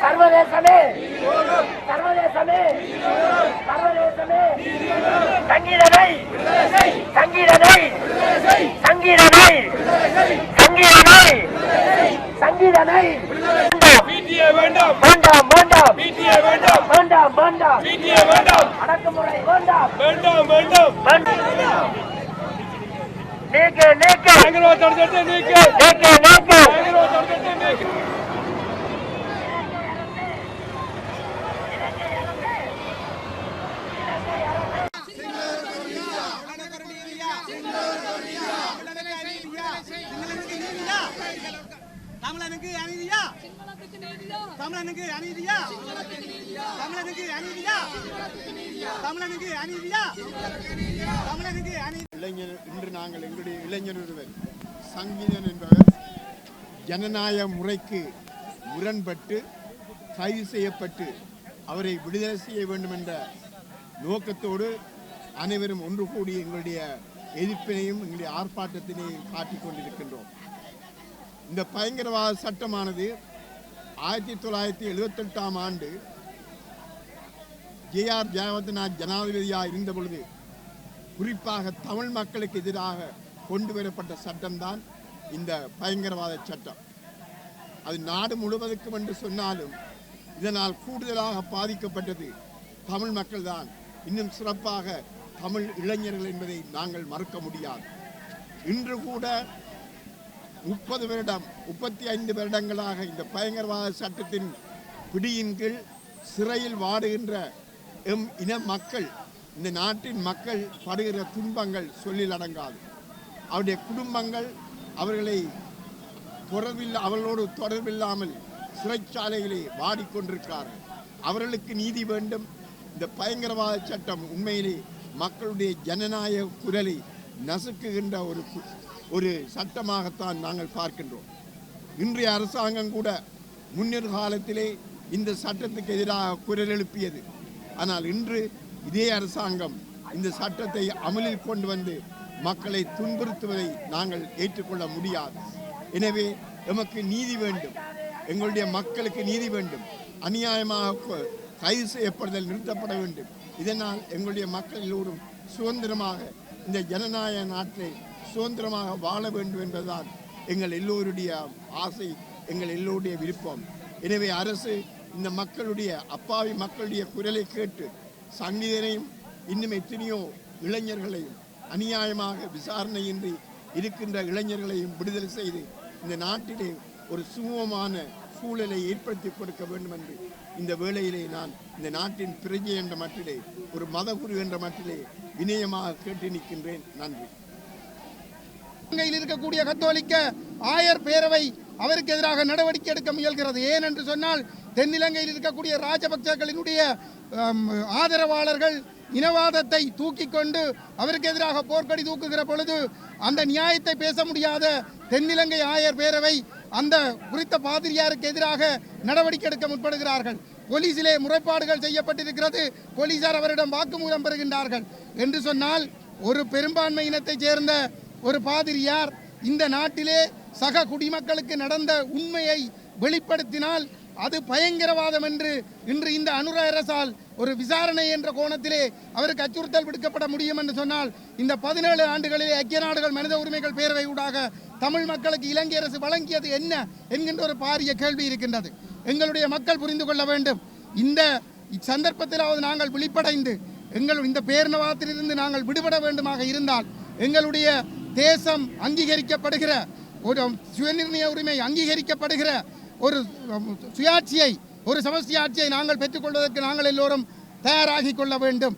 சர்வதேசமே சர்வதேசமே சர்வதேசமே சங்கீதனை சங்கீதனை சங்கீதனை சங்கீதனை சங்கீதனை வேண்டாம் வேண்டாம் வேண்டாம் வேண்டாம் வேண்டாம் வேண்டாம் வேண்டாம் அடக்குமுறை வேண்டாம் வேண்டாம் வேண்டாம் வேண்டாம் நீக்கு நீக்கு நீக்கு நீக்கு நீக்கு தமிழனுக்கு அநீதியா தமிழனுக்கு அநீதியா தமிழனுக்கு அநீதியா தமிழனுக்கு அநீதியா தமிழனுக்கு அநீதி. இளைஞர் இன்று நாங்கள் எங்களுடைய இளைஞர் ஒருவர் சங்கீதன் என்பவர் ஜனநாயக முறைக்கு முரண்பட்டு கைது செய்யப்பட்டு அவரை விடுதலை செய்ய வேண்டும் என்ற நோக்கத்தோடு அனைவரும் ஒன்று கூடி எங்களுடைய எதிர்ப்பினையும் எங்களுடைய ஆர்ப்பாட்டத்தினையும் காட்டிக் கொண்டிருக்கின்றோம். இந்த பயங்கரவாத சட்டமானது 1978ஆம் ஆண்டு JR ஜெயவர்தனா ஜனாதிபதியாக இருந்த பொழுது குறிப்பாக தமிழ் மக்களுக்கு எதிராக கொண்டு வரப்பட்ட சட்டம்தான் இந்த பயங்கரவாத சட்டம். அது நாடு முழுவதுக்கும் என்று சொன்னாலும் இதனால் கூடுதலாக பாதிக்கப்பட்டது தமிழ் மக்கள் தான், இன்னும் சிறப்பாக தமிழ் இளைஞர்கள் என்பதை நாங்கள் மறுக்க முடியாது. இன்று கூட 30 வருடம் 35 வருடங்களாக இந்த பயங்கரவாத சட்டத்தின் பிடியின் கீழ் சிறையில் வாடுகின்ற எம் இன மக்கள், இந்த நாட்டின் மக்கள் படுகிற துன்பங்கள் சொல்லில் அடங்காது. அவருடைய குடும்பங்கள் அவர்களோடு தொடர்பில்லாமல் சிறைச்சாலைகளை வாடிக்கொண்டிருக்கிறார்கள். அவர்களுக்கு நீதி வேண்டும். இந்த பயங்கரவாத சட்டம் உண்மையிலே மக்களுடைய ஜனநாயக குரலை நசுக்குகின்ற ஒரு சட்டமாகத்தான் நாங்கள் பார்க்கின்றோம். இன்றைய அரசாங்கம் கூட முன்னொரு காலத்திலே இந்த சட்டத்துக்கு எதிராக குரல் எழுப்பியது. ஆனால் இன்று இதே அரசாங்கம் இந்த சட்டத்தை அமலில் கொண்டு வந்து மக்களை துன்புறுத்துவதை நாங்கள் ஏற்றுக்கொள்ள முடியாது. எனவே எமக்கு நீதி வேண்டும், எங்களுடைய மக்களுக்கு நீதி வேண்டும். அநியாயமாக கைது செய்யப்படுதல் நிறுத்தப்பட வேண்டும். இதனால் எங்களுடைய மக்கள் எல்லோரும் சுதந்திரமாக இந்த ஜனநாயக நாட்டை சுதந்திரமாக வாழ வேண்டும் என்பதுதான் எங்கள் எல்லோருடைய ஆசை, எங்கள் எல்லோருடைய விருப்பம். எனவே அரசு இந்த மக்களுடைய அப்பாவி மக்களுடைய குரலை கேட்டு சங்கீதனையும் இன்னும் எத்தனையோ இளைஞர்களையும் அநியாயமாக விசாரணையின்றி இருக்கின்ற இளைஞர்களையும் விடுதலை செய்து இந்த நாட்டிலே ஒரு சுமூகமான சூழலை ஏற்படுத்தி கொடுக்க வேண்டும் என்று இந்த வேளையிலே நான் இந்த நாட்டின் பிரஜை என்ற மட்டிலே, ஒரு மதகுரு என்ற மட்டிலே வினயமாக கேட்டு நிற்கின்றேன். நன்றி. இலங்கையில் இருக்கக்கூடிய கத்தோலிக்க ஆயர் பேரவை அவருக்கு எதிராக நடவடிக்கை எடுக்க முயல்கிறது. ஏன் என்று சொன்னால், தென்னிலங்கையில் இருக்கக்கூடிய ராஜபக்சர்களினுடைய ஆதரவாளர்கள் இனவாதத்தை தூக்கி கொண்டு அவருக்கு எதிராக போர்க்கொடி தூக்குகிற பொழுது அந்த நியாயத்தை பேச முடியாத தென்னிலங்கை ஆயர் பேரவை அந்த குறித்த பாதிரியாருக்கு எதிராக நடவடிக்கை எடுக்க முற்படுகிறார்கள். போலீசிலே முறைப்பாடுகள் செய்யப்பட்டிருக்கிறது. போலீசார் அவரிடம் வாக்குமூலம் பெறுகின்றார்கள். என்று சொன்னால், ஒரு பெரும்பான்மை இனத்தைச் சேர்ந்த ஒரு பாதிரியார் இந்த நாட்டிலே சக குடிமக்களுக்கு நடந்த உண்மையை வெளிப்படுத்தினால் அது பயங்கரவாதம் என்று இன்று இந்த அனுர அரசால் ஒரு விசாரணை என்ற கோணத்திலே அவருக்கு அச்சுறுத்தல் விடுக்கப்பட முடியும் என்று சொன்னால், இந்த 17 ஆண்டுகளிலே ஐக்கிய நாடுகள் மனித உரிமைகள் பேரவை ஊடாக தமிழ் மக்களுக்கு இலங்கை அரசு வழங்கியது என்ன என்கின்ற ஒரு பாரிய கேள்வி இருக்கின்றது. எங்களுடைய மக்கள் புரிந்து கொள்ள வேண்டும். இந்த சந்தர்ப்பத்திலாவது நாங்கள் விழிப்படைந்து இந்த பேரினவாதத்திலிருந்து நாங்கள் விடுபட வேண்டுமாக இருந்தால், எங்களுடைய தேசம் அங்கீகரிக்கப்படுகிற ஒரு சுயநிர்ணய உரிமை அங்கீகரிக்கப்படுகிற ஒரு சுயாட்சியை, ஒரு சமஷ்டி ஆட்சியை நாங்கள் பெற்றுக்கொள்வதற்கு நாங்கள் எல்லோரும் தயாராகி கொள்ள வேண்டும்.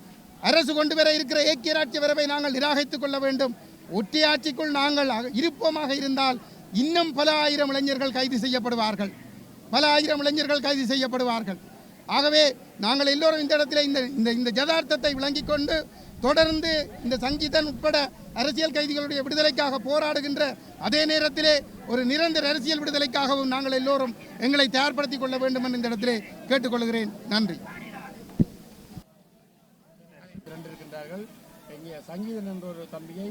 அரசு கொண்டு வர இருக்கிற ஏக்கிய ராட்சிய வரவை நாங்கள் நிராகரித்துக் கொள்ள வேண்டும். ஒற்றையாட்சிக்குள் நாங்கள் இருப்போமாக இருந்தால் இன்னும் பல ஆயிரம் இளைஞர்கள் கைது செய்யப்படுவார்கள். ஆகவே நாங்கள் எல்லோரும் இந்த இடத்துல இந்த யதார்த்தத்தை விளங்கிக் கொண்டு தொடர்ந்து இந்த சங்கீதன் உட்பட அரசியல் கைதிகளுடைய விடுதலைக்காக போராடுகின்ற அதே நேரத்திலே ஒரு நிரந்தர அரசியல் விடுதலைக்காகவும் நாங்கள் எல்லோரும் எங்களை தயார்படுத்திக் கொள்ள வேண்டும் என்று இந்த இடத்திலே கேட்டுக்கொள்கிறேன். நன்றி. இங்கே சங்கீதன் என்ற ஒரு தம்பியை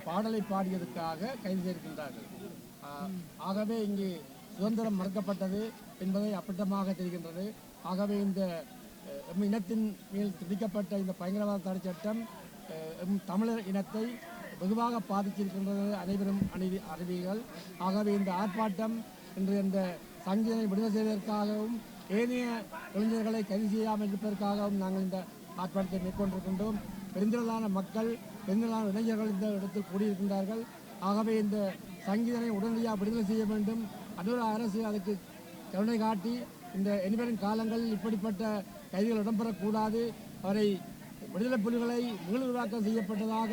பாடலை பாடியதற்காக கைது செய்திருக்கின்றார்கள். ஆகவே இங்கு சுதந்திரம் மறுக்கப்பட்டது என்பதை அப்பட்டமாக தெரிகின்றது. ஆகவே இந்த இனத்தின் மேல் திணிக்கப்பட்ட இந்த பயங்கரவாத தடை சட்டம் தமிழர் இனத்தை வெகுவாக பாதித்திருக்கின்றது. அனைவரும் அறிவீர்கள். ஆகவே இந்த ஆர்ப்பாட்டம் இன்று இந்த சங்கீதனை விடுதலை செய்வதற்காகவும் ஏனைய இளைஞர்களை கைது செய்யாமல் இருப்பதற்காகவும் நாங்கள் இந்த ஆர்ப்பாட்டத்தை மேற்கொண்டிருக்கின்றோம். பெருந்திரளான மக்கள், பெருந்திரளான இளைஞர்கள் இந்த இடத்தில் கூடியிருக்கின்றார்கள். ஆகவே இந்த சங்கீதனை உடனடியாக விடுதலை செய்ய வேண்டும். அனுர அரசு அதற்கு கருணை காட்டி இந்த இனிவரும் காலங்களில் இப்படிப்பட்ட கைதிகள் இடம்பெறக்கூடாது. அவரை விடுதலை புலிகளை மீளுருவாக்கம் செய்யப்பட்டதாக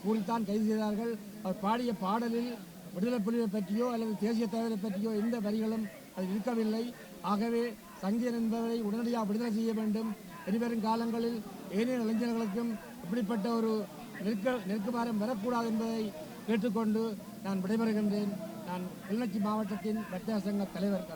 கூறித்தான் கைது செய்தார்கள். அவர் பாடிய பாடலில் விடுதலை புலிகளை பற்றியோ அல்லது தேசிய தலைவரை பற்றியோ எந்த வரிகளும் அது இருக்கவில்லை. ஆகவே சங்கீதன் என்பவரை உடனடியாக விடுதலை செய்ய வேண்டும். இனிவரும் காலங்களில் ஏனைய இளைஞர்களுக்கும் இப்படிப்பட்ட ஒரு நெருக்கமாறம் வரக்கூடாது என்பதை கேட்டுக்கொண்டு நான் விடைபெறுகின்றேன். நான் கிளிநொச்சி மாவட்டத்தின் வட்டார சங்க தலைவர்.